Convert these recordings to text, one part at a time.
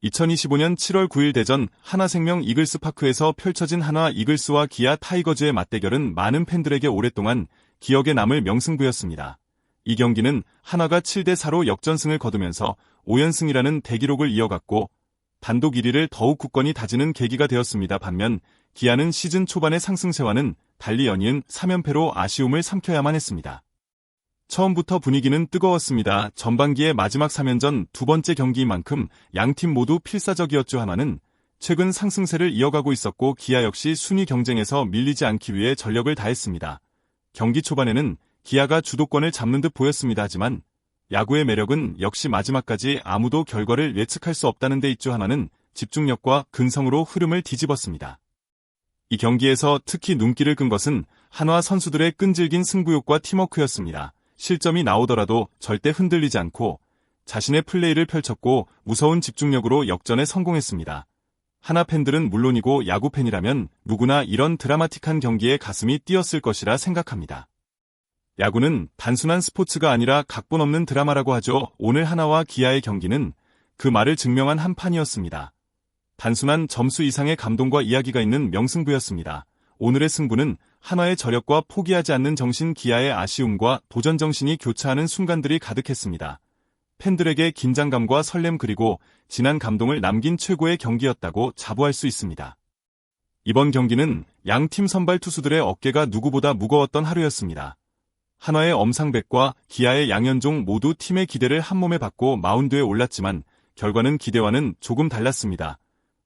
2025년 7월 9일 대전 하나생명 이글스파크에서 펼쳐진 한화 이글스와 기아 타이거즈의 맞대결은 많은 팬들에게 오랫동안 기억에 남을 명승부였습니다. 이 경기는 한화가 7대4로 역전승을 거두면서 5연승이라는 대기록을 이어갔고 단독 1위를 더욱 굳건히 다지는 계기가 되었습니다. 반면 기아는 시즌 초반의 상승세와는 달리 연이은 3연패로 아쉬움을 삼켜야만 했습니다. 처음부터 분위기는 뜨거웠습니다. 전반기의 마지막 3연전 두 번째 경기인 만큼 양팀 모두 필사적이었죠. 한화는 최근 상승세를 이어가고 있었고 기아 역시 순위 경쟁에서 밀리지 않기 위해 전력을 다했습니다. 경기 초반에는 기아가 주도권을 잡는 듯 보였습니다. 하지만 야구의 매력은 역시 마지막까지 아무도 결과를 예측할 수 없다는 데 있죠. 한화는 집중력과 근성으로 흐름을 뒤집었습니다. 이 경기에서 특히 눈길을 끈 것은 한화 선수들의 끈질긴 승부욕과 팀워크였습니다. 실점이 나오더라도 절대 흔들리지 않고 자신의 플레이를 펼쳤고 무서운 집중력으로 역전에 성공했습니다. 한화 팬들은 물론이고 야구 팬이라면 누구나 이런 드라마틱한 경기에 가슴이 뛰었을 것이라 생각합니다. 야구는 단순한 스포츠가 아니라 각본 없는 드라마라고 하죠. 오늘 한화와 기아의 경기는 그 말을 증명한 한 판이었습니다. 단순한 점수 이상의 감동과 이야기가 있는 명승부였습니다. 오늘의 승부는 한화의 저력과 포기하지 않는 정신, 기아의 아쉬움과 도전 정신이 교차하는 순간들이 가득했습니다. 팬들에게 긴장감과 설렘 그리고 진한 감동을 남긴 최고의 경기였다고 자부할 수 있습니다. 이번 경기는 양팀 선발 투수들의 어깨가 누구보다 무거웠던 하루였습니다. 한화의 엄상백과 기아의 양현종 모두 팀의 기대를 한몸에 받고 마운드에 올랐지만 결과는 기대와는 조금 달랐습니다.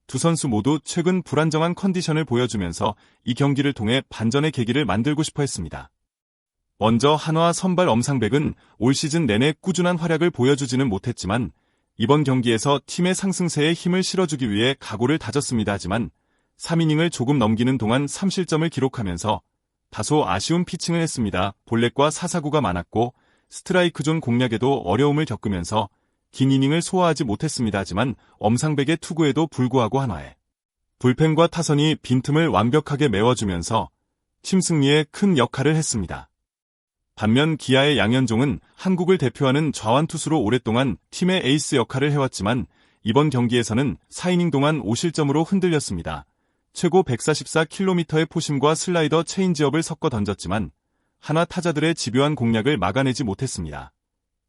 두 선수 모두 최근 불안정한 컨디션을 보여주면서 이 경기를 통해 반전의 계기를 만들고 싶어 했습니다. 먼저 한화 선발 엄상백은 올 시즌 내내 꾸준한 활약을 보여주지는 못했지만 이번 경기에서 팀의 상승세에 힘을 실어주기 위해 각오를 다졌습니다. 하지만 3이닝을 조금 넘기는 동안 3실점을 기록하면서 다소 아쉬운 피칭을 했습니다. 볼넷과 사사구가 많았고 스트라이크 존 공략에도 어려움을 겪으면서 긴 이닝을 소화하지 못했습니다. 하지만 엄상백의 투구에도 불구하고 한화의 불펜과 타선이 빈틈을 완벽하게 메워주면서 팀 승리에 큰 역할을 했습니다. 반면 기아의 양현종은 한국을 대표하는 좌완투수로 오랫동안 팀의 에이스 역할을 해왔지만 이번 경기에서는 4이닝 동안 5실점으로 흔들렸습니다. 최고 144km의 포심과 슬라이더 체인지업을 섞어 던졌지만 한화 타자들의 집요한 공략을 막아내지 못했습니다.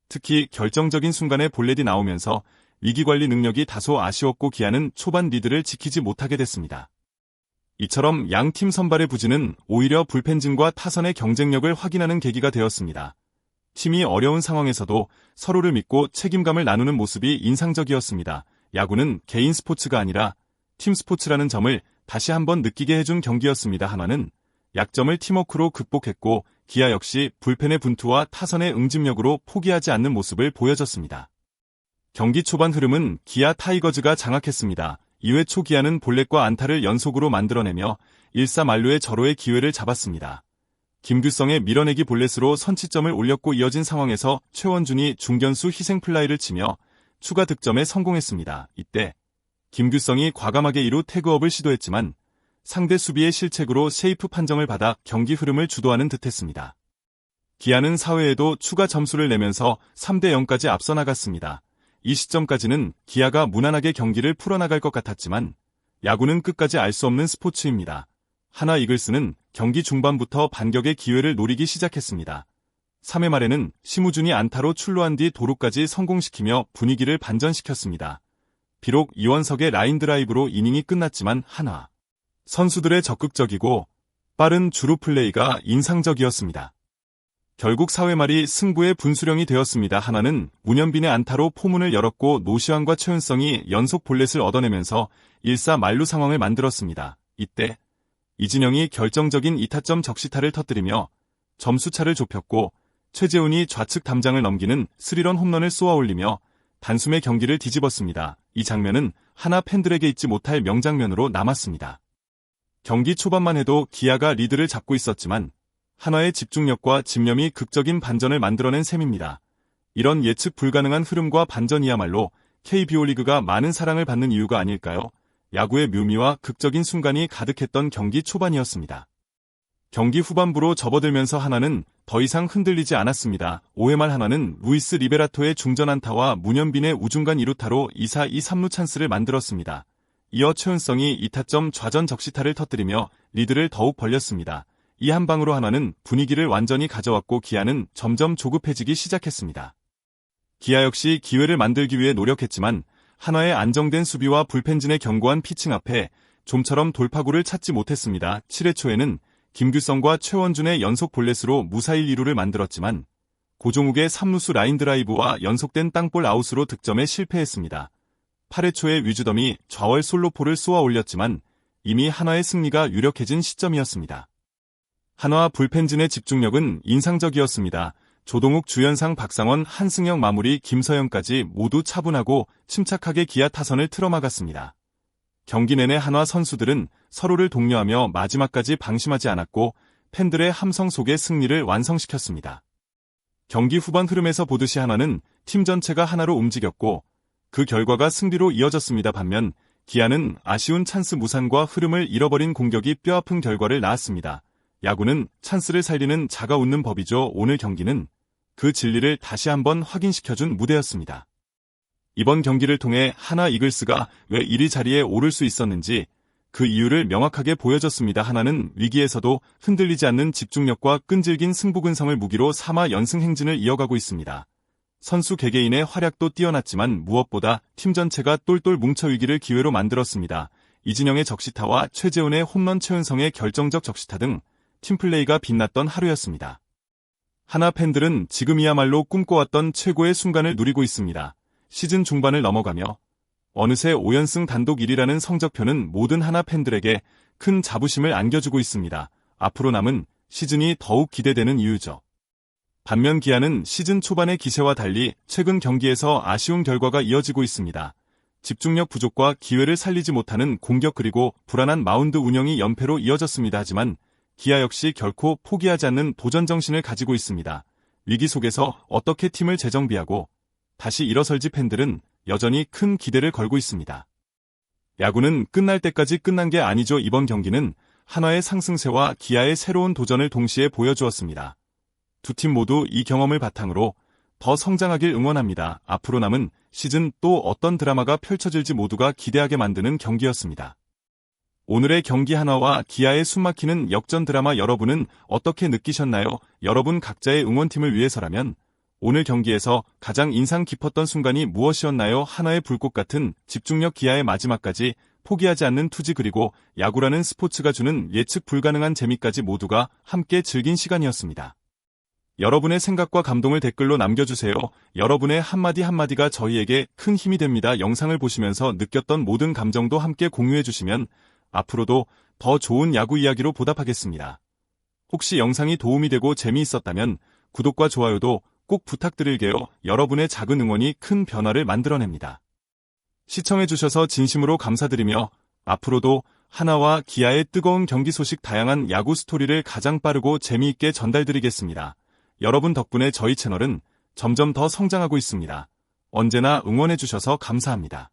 특히 결정적인 순간에 볼넷이 나오면서 위기관리 능력이 다소 아쉬웠고 기아는 초반 리드를 지키지 못하게 됐습니다. 이처럼 양팀 선발의 부진은 오히려 불펜진과 타선의 경쟁력을 확인하는 계기가 되었습니다. 팀이 어려운 상황에서도 서로를 믿고 책임감을 나누는 모습이 인상적이었습니다. 야구는 개인 스포츠가 아니라 팀 스포츠라는 점을 다시 한번 느끼게 해준 경기였습니다. 한화는 약점을 팀워크로 극복했고 기아 역시 불펜의 분투와 타선의 응집력으로 포기하지 않는 모습을 보여줬습니다. 경기 초반 흐름은 기아 타이거즈가 장악했습니다. 2회 초 기아는 볼넷과 안타를 연속으로 만들어내며 1사 만루의 절호의 기회를 잡았습니다. 김규성의 밀어내기 볼넷으로 선취점을 올렸고 이어진 상황에서 최원준이 중견수 희생플라이를 치며 추가 득점에 성공했습니다. 이때 김규성이 과감하게 2루 태그업을 시도했지만 상대 수비의 실책으로 세이프 판정을 받아 경기 흐름을 주도하는 듯했습니다. 기아는 4회에도 추가 점수를 내면서 3대0까지 앞서 나갔습니다. 이 시점까지는 기아가 무난하게 경기를 풀어나갈 것 같았지만 야구는 끝까지 알 수 없는 스포츠입니다. 한화 이글스는 경기 중반부터 반격의 기회를 노리기 시작했습니다. 3회 말에는 심우준이 안타로 출루한 뒤 도루까지 성공시키며 분위기를 반전시켰습니다. 비록 이원석의 라인 드라이브로 이닝이 끝났지만 한화 선수들의 적극적이고 빠른 주루 플레이가 인상적이었습니다. 결국 4회 말이 승부의 분수령이 되었습니다. 한화는 문현빈의 안타로 포문을 열었고 노시환과 최은성이 연속 볼넷을 얻어내면서 1사 만루 상황을 만들었습니다. 이때 이진영이 결정적인 2타점 적시타를 터뜨리며 점수차를 좁혔고 최재훈이 좌측 담장을 넘기는 스리런 홈런을 쏘아올리며 단숨에 경기를 뒤집었습니다. 이 장면은 한화 팬들에게 잊지 못할 명장면으로 남았습니다. 경기 초반만 해도 기아가 리드를 잡고 있었지만 한화의 집중력과 집념이 극적인 반전을 만들어낸 셈입니다. 이런 예측 불가능한 흐름과 반전이야말로 KBO 리그가 많은 사랑을 받는 이유가 아닐까요? 야구의 묘미와 극적인 순간이 가득했던 경기 초반이었습니다. 경기 후반부로 접어들면서 하나는 더 이상 흔들리지 않았습니다. 5회 말 하나는 루이스 리베라토의 중전 안타와 문현빈의 우중간 2루타로 2사 2-3루 찬스를 만들었습니다. 이어 최은성이 2타점 좌전 적시타를 터뜨리며 리드를 더욱 벌렸습니다. 이 한 방으로 하나는 분위기를 완전히 가져왔고 기아는 점점 조급해지기 시작했습니다. 기아 역시 기회를 만들기 위해 노력했지만 한화의 안정된 수비와 불펜진의 견고한 피칭 앞에 좀처럼 돌파구를 찾지 못했습니다. 7회 초에는 김규성과 최원준의 연속 볼넷으로 무사히 2루를 만들었지만 고종욱의 3루수 라인 드라이브와 연속된 땅볼 아웃으로 득점에 실패했습니다. 8회 초에 위즈덤이 좌월 솔로포를 쏘아 올렸지만 이미 한화의 승리가 유력해진 시점이었습니다. 한화 불펜진의 집중력은 인상적이었습니다. 조동욱, 주현상, 박상원, 한승영 마무리, 김서영까지 모두 차분하고 침착하게 기아 타선을 틀어막았습니다. 경기 내내 한화 선수들은 서로를 독려하며 마지막까지 방심하지 않았고 팬들의 함성 속에 승리를 완성시켰습니다. 경기 후반 흐름에서 보듯이 한화는 팀 전체가 하나로 움직였고 그 결과가 승리로 이어졌습니다. 반면 기아는 아쉬운 찬스 무산과 흐름을 잃어버린 공격이 뼈아픈 결과를 낳았습니다. 야구는 찬스를 살리는 자가 웃는 법이죠. 오늘 경기는 그 진리를 다시 한번 확인시켜준 무대였습니다. 이번 경기를 통해 한화 이글스가 왜 1위 자리에 오를 수 있었는지 그 이유를 명확하게 보여줬습니다. 하나는 위기에서도 흔들리지 않는 집중력과 끈질긴 승부근성을 무기로 3화 연승 행진을 이어가고 있습니다. 선수 개개인의 활약도 뛰어났지만 무엇보다 팀 전체가 똘똘 뭉쳐 위기를 기회로 만들었습니다. 이진영의 적시타와 최재훈의 홈런, 최은성의 결정적 적시타 등 팀플레이가 빛났던 하루였습니다. 한화 팬들은 지금이야말로 꿈꿔왔던 최고의 순간을 누리고 있습니다. 시즌 중반을 넘어가며 어느새 5연승 단독 1위라는 성적표는 모든 한화 팬들에게 큰 자부심을 안겨주고 있습니다. 앞으로 남은 시즌이 더욱 기대되는 이유죠. 반면 기아는 시즌 초반의 기세와 달리 최근 경기에서 아쉬운 결과가 이어지고 있습니다. 집중력 부족과 기회를 살리지 못하는 공격 그리고 불안한 마운드 운영이 연패로 이어졌습니다. 하지만 기아 역시 결코 포기하지 않는 도전 정신을 가지고 있습니다. 위기 속에서 어떻게 팀을 재정비하고 다시 일어설지 팬들은 여전히 큰 기대를 걸고 있습니다. 야구는 끝날 때까지 끝난 게 아니죠. 이번 경기는 한화의 상승세와 기아의 새로운 도전을 동시에 보여주었습니다. 두 팀 모두 이 경험을 바탕으로 더 성장하길 응원합니다. 앞으로 남은 시즌 또 어떤 드라마가 펼쳐질지 모두가 기대하게 만드는 경기였습니다. 오늘의 경기 한화와 기아의 숨막히는 역전 드라마 여러분은 어떻게 느끼셨나요? 여러분 각자의 응원팀을 위해서라면 오늘 경기에서 가장 인상 깊었던 순간이 무엇이었나요? 한화의 불꽃 같은 집중력, 기아의 마지막까지 포기하지 않는 투지, 그리고 야구라는 스포츠가 주는 예측 불가능한 재미까지 모두가 함께 즐긴 시간이었습니다. 여러분의 생각과 감동을 댓글로 남겨주세요. 여러분의 한마디 한마디가 저희에게 큰 힘이 됩니다. 영상을 보시면서 느꼈던 모든 감정도 함께 공유해주시면 앞으로도 더 좋은 야구 이야기로 보답하겠습니다. 혹시 영상이 도움이 되고 재미있었다면 구독과 좋아요도 꼭 부탁드릴게요. 여러분의 작은 응원이 큰 변화를 만들어냅니다. 시청해주셔서 진심으로 감사드리며 앞으로도 한화와 기아의 뜨거운 경기 소식, 다양한 야구 스토리를 가장 빠르고 재미있게 전달드리겠습니다. 여러분 덕분에 저희 채널은 점점 더 성장하고 있습니다. 언제나 응원해주셔서 감사합니다.